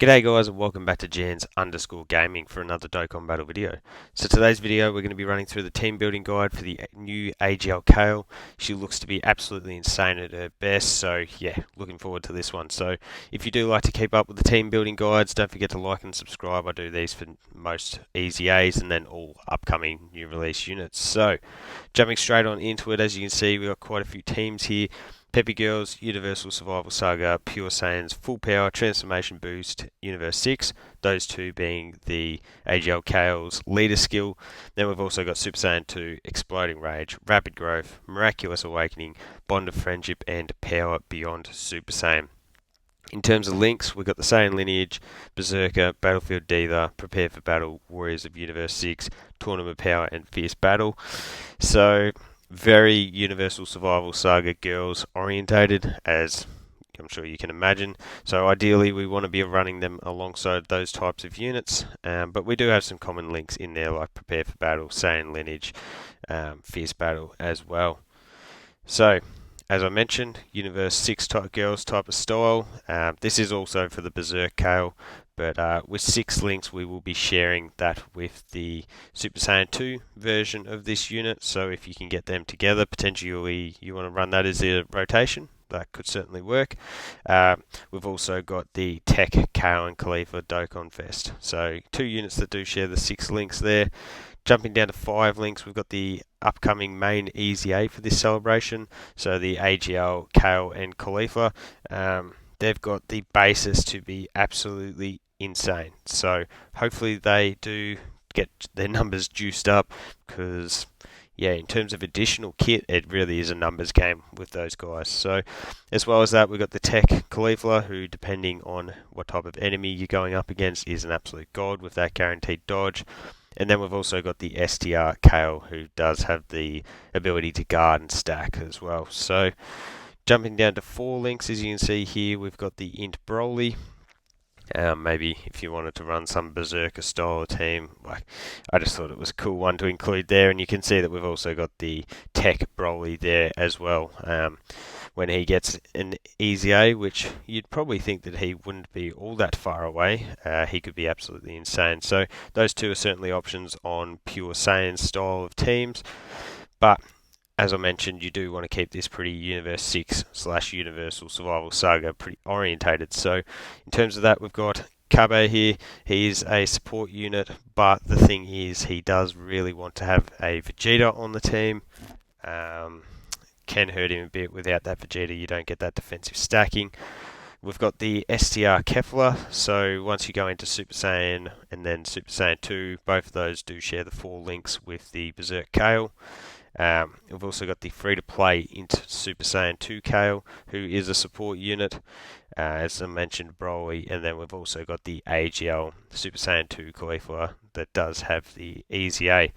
G'day guys and welcome back to Jans_Gaming for another Dokkan Battle video. So today's video we're going to be running through the team building guide for the new AGL Kale. She looks to be absolutely insane at her best, so yeah, looking forward to this one. So if you do like to keep up with the team building guides, don't forget to like and subscribe. I do these for most easy A's and then all upcoming new release units. So jumping straight on into it, as you can see we've got quite a few teams here. Peppy Girls, Universal Survival Saga, Pure Saiyans, Full Power, Transformation Boost, Universe 6, those two being the AGL Kale's leader skill. Then we've also got Super Saiyan 2, Exploding Rage, Rapid Growth, Miraculous Awakening, Bond of Friendship, and Power Beyond Super Saiyan. In terms of links, we've got the Saiyan Lineage, Berserker, Battlefield Diva, Prepare for Battle, Warriors of Universe 6, Tournament Power, and Fierce Battle. So very Universal Survival Saga girls orientated, as I'm sure you can imagine. So ideally we want to be running them alongside those types of units, but we do have some common links in there like Prepare for Battle, Saiyan Lineage, Fierce Battle as well. So as I mentioned, Universe 6 type girls type of style. This is also for the BESERK Kale, but with 6 links we will be sharing that with the Super Saiyan 2 version of this unit. So if you can get them together, potentially you want to run that as a rotation, that could certainly work. We've also got the Tech Kale and Khalifa Dokkan Fest. So 2 units that do share the 6 links there. Jumping down to 5 links, we've got the upcoming main Easy A for this celebration. So the AGL, Kale and Khalifa. They've got the basis to be absolutely insane. So hopefully they do get their numbers juiced up, because yeah, in terms of additional kit, it really is a numbers game with those guys. So as well as that, we've got the Tech Khalifa, who depending on what type of enemy you're going up against is an absolute god with that guaranteed dodge. And then we've also got the STR Kale, who does have the ability to guard and stack as well. So jumping down to 4 links, as you can see here, we've got the Int Broly. Maybe if you wanted to run some Berserker style team, like, I just thought it was a cool one to include there. And you can see that we've also got the Tech Broly there as well. When he gets an Easy A, which you'd probably think that he wouldn't be all that far away, he could be absolutely insane. So those two are certainly options on Pure Saiyan style of teams. But as I mentioned, you do want to keep this pretty Universe 6 / Universal Survival Saga pretty orientated. So in terms of that, we've got Kabe here. He's a support unit, but the thing is he does really want to have a Vegeta on the team. Can hurt him a bit. Without that Vegeta, you don't get that defensive stacking. We've got the STR Kefla, so once you go into Super Saiyan and then Super Saiyan 2, both of those do share the 4 links with the Berserk Kale. We've also got the free-to-play into Super Saiyan 2 Kale, who is a support unit, as I mentioned, Broly, and then we've also got the AGL Super Saiyan 2 Khalifa that does have the Easy A.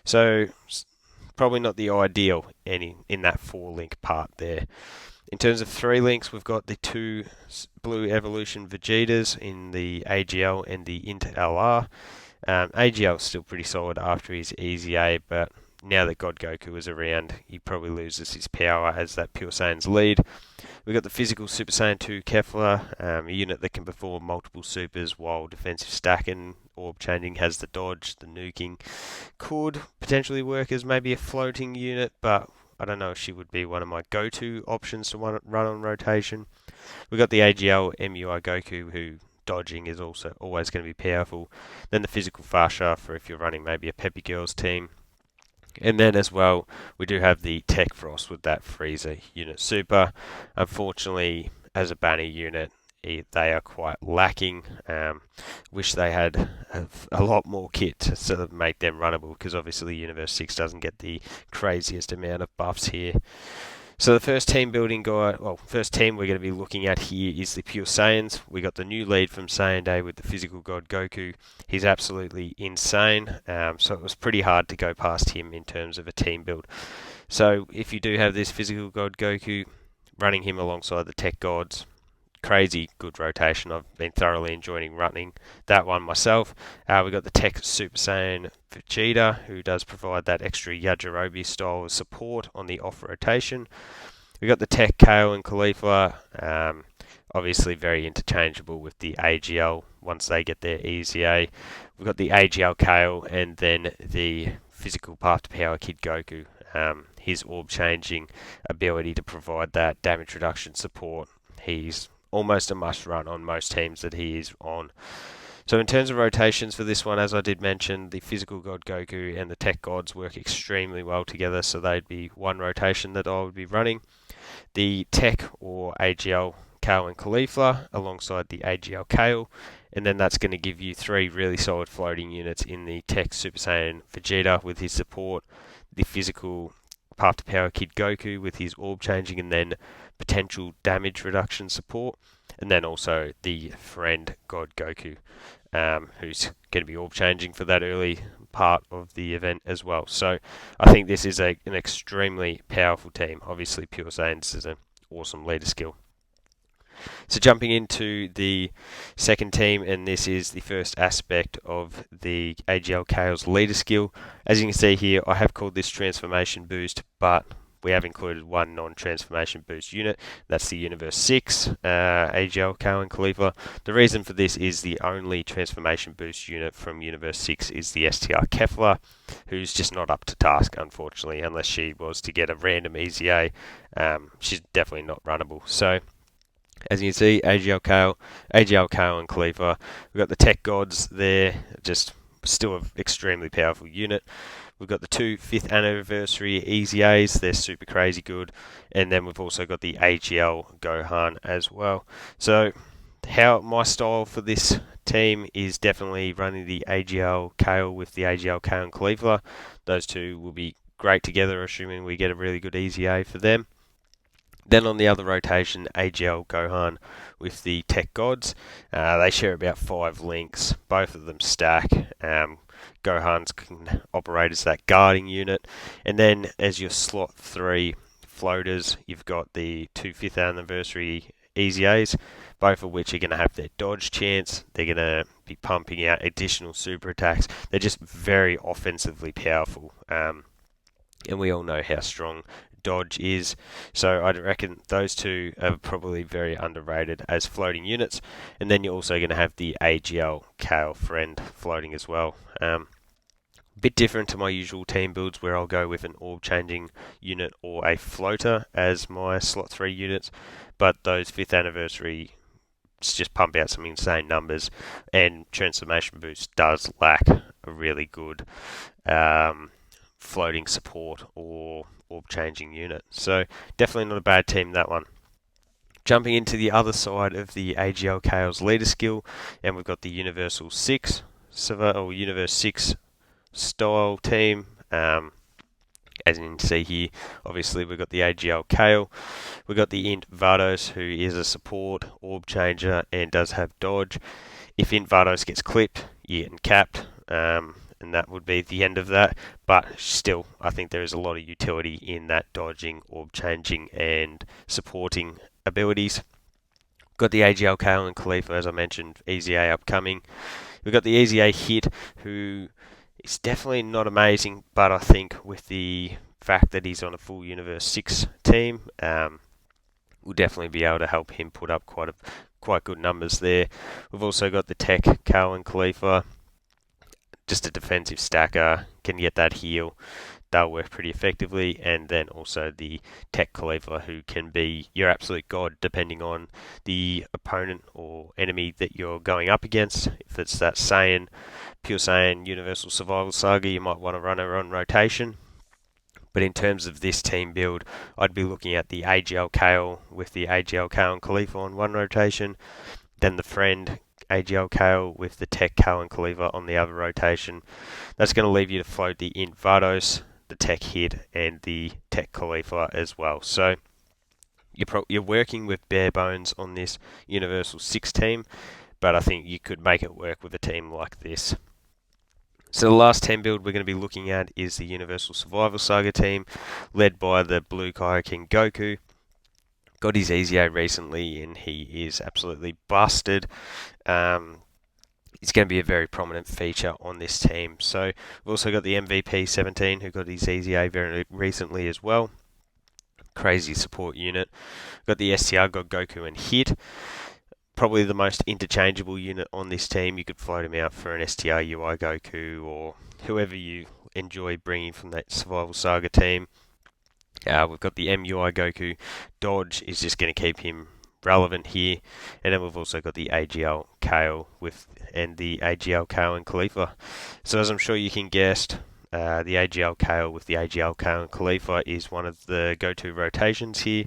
So probably not the ideal in that 4 link part there. In terms of 3 links, we've got the 2 Blue Evolution Vegetas in the AGL and the Int LR. AGL is still pretty solid after his Easy A, but now that God Goku is around, he probably loses his power as that Pure Saiyan's lead. We've got the physical Super Saiyan 2 Kefla, a unit that can perform multiple supers while defensive stacking, orb changing, has the dodge, the nuking. Could potentially work as maybe a floating unit, but I don't know if she would be one of my go-to options to run on rotation. We've got the AGL MUI Goku, who dodging is also always going to be powerful. Then the physical Fasha for if you're running maybe a Peppy Girls team. And then as well, we do have the Tech Frost with that Freezer unit super. Unfortunately, as a banner unit, they are quite lacking. Wish they had a lot more kit to sort of make them runnable, because obviously Universe 6 doesn't get the craziest amount of buffs here. So the first team building guide, first team we're going to be looking at here is the Pure Saiyans. We got the new lead from Saiyan Day with the physical god Goku. He's absolutely insane, so it was pretty hard to go past him in terms of a team build. So if you do have this physical god Goku, running him alongside the tech gods, crazy good rotation. I've been thoroughly enjoying running that one myself. We've got the Tech Super Saiyan Vegeta, who does provide that extra Yajirobe style of support on the off rotation. We've got the Tech Kale and Khalifa, Obviously very interchangeable with the AGL once they get their EZA. We've got the AGL Kale and then the physical path to power Kid Goku. His orb changing ability to provide that damage reduction support. He's almost a must run on most teams that he is on. So in terms of rotations for this one, as I did mention, the physical god Goku and the tech gods work extremely well together, so they'd be one rotation that I would be running. The tech or AGL Kale and Caulifla alongside the AGL Kale, and then that's going to give you three really solid floating units in the tech Super Saiyan Vegeta with his support, the physical path to power Kid Goku with his orb changing and then potential damage reduction support, and then also the friend god Goku, who's going to be orb changing for that early part of the event as well. So I think this is an extremely powerful team. Obviously, Pure Saiyans is an awesome leader skill. So jumping into the second team, and this is the first aspect of the AGL Kale's leader skill. As you can see here, I have called this transformation boost, but we have included one non-transformation boost unit. That's the Universe 6 AGL Kale and Caulifla. The reason for this is the only transformation boost unit from Universe 6 is the STR Kefla, who's just not up to task, unfortunately, unless she was to get a random EZA. She's definitely not runnable. So as you can see, AGL Kale and Caulifla. We've got the tech gods there, just still an extremely powerful unit. We've got the two 5th anniversary EZAs, they're super crazy good. And then we've also got the AGL Gohan as well. So how my style for this team is definitely running the AGL Kale with the AGL Kale and Caulifla. Those two will be great together, assuming we get a really good EZA for them. Then on the other rotation, AGL Gohan with the Tech Gods. They share about 5 links. Both of them stack. Gohan's can operate as that guarding unit. And then as your slot 3 floaters, you've got the two 5th anniversary EZAs, both of which are going to have their dodge chance. They're going to be pumping out additional super attacks. They're just very offensively powerful. And we all know how strong dodge is, so I'd reckon those two are probably very underrated as floating units. And then you're also going to have the AGL Kale friend floating as well. Bit different to my usual team builds where I'll go with an orb changing unit or a floater as my slot 3 units, but those 5th anniversary just pump out some insane numbers, and transformation boost does lack a really good floating support or orb changing unit. So definitely not a bad team, that one. Jumping into the other side of the AGL Kale's leader skill, and we've got the Universal 6 or Universe 6 style team. As you can see here, obviously we've got the AGL Kale, we've got the Int Vados, who is a support orb changer and does have dodge. If Int Vados gets clipped, you're getting capped. And that would be the end of that. But still, I think there is a lot of utility in that dodging, orb changing, and supporting abilities. Got the AGL Kale and Caulifla, as I mentioned, EZA upcoming. We've got the EZA Hit, who is definitely not amazing, but I think with the fact that he's on a full Universe 6 team, we'll definitely be able to help him put up quite good numbers there. We've also got the Tech Kale and Caulifla, just a defensive stacker, can get that heal. They'll work pretty effectively. And then also the Tech Caulifla, who can be your absolute god depending on the opponent or enemy that you're going up against. If it's that Saiyan, Pure Saiyan Universal Survival Saga, you might want to run her on rotation. But in terms of this team build, I'd be looking at the AGL Kale with the AGL Kale and Caulifla on one rotation, then the friend AGL Kale with the Tech Kale and Caulifla on the other rotation. That's going to leave you to float the Int Vados, the Tech Hit, and the Tech Caulifla as well. So you're working with bare bones on this Universal 6 team, but I think you could make it work with a team like this. So the last team build we're going to be looking at is the Universal Survival Saga team, led by the Blue Kaioken Goku. Got his EZA recently, and he is absolutely busted. He's going to be a very prominent feature on this team. So we've also got the MVP 17, who got his EZA very recently as well. Crazy support unit. Got the STR God Goku and Hit. probably the most interchangeable unit on this team. You could float him out for an STR UI Goku or whoever you enjoy bringing from that Survival Saga team. We've got the MUI Goku. Dodge is just going to keep him relevant here. And then we've also got the AGL Kale and the AGL Kale and Khalifa. So as I'm sure you can guess, the AGL Kale with the AGL Kale and Khalifa is one of the go-to rotations here.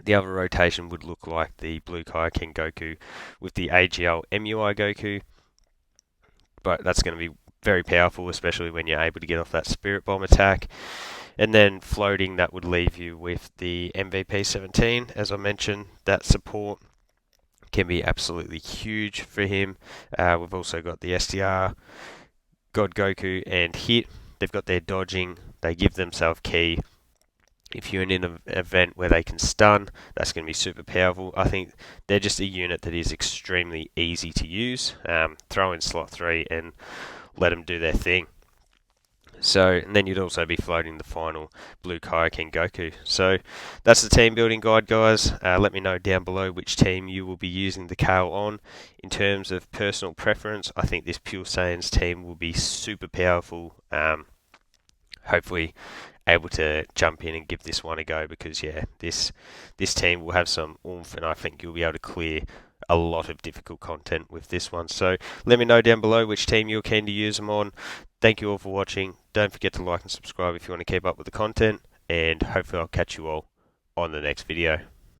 The other rotation would look like the Blue Kaioken Goku with the AGL MUI Goku, but that's going to be very powerful, especially when you're able to get off that Spirit Bomb attack. And then floating, that would leave you with the MVP 17. As I mentioned, that support can be absolutely huge for him. We've also got the SDR, God Goku, and Hit. They've got their dodging. They give themselves key. If you're in an event where they can stun, that's going to be super powerful. I think they're just a unit that is extremely easy to use. Throw in slot 3 and let them do their thing. So, and then you'd also be floating the final Blue Kaioken Goku. So, that's the team building guide, guys. Let me know down below which team you will be using the Kale on. In terms of personal preference, I think this Pure Saiyans team will be super powerful. Hopefully able to jump in and give this one a go, because yeah, this team will have some oomph, and I think you'll be able to clear a lot of difficult content with this one. So let me know down below which team you're keen to use them on. Thank you all for watching. Don't forget to like and subscribe if you want to keep up with the content, and hopefully I'll catch you all on the next video.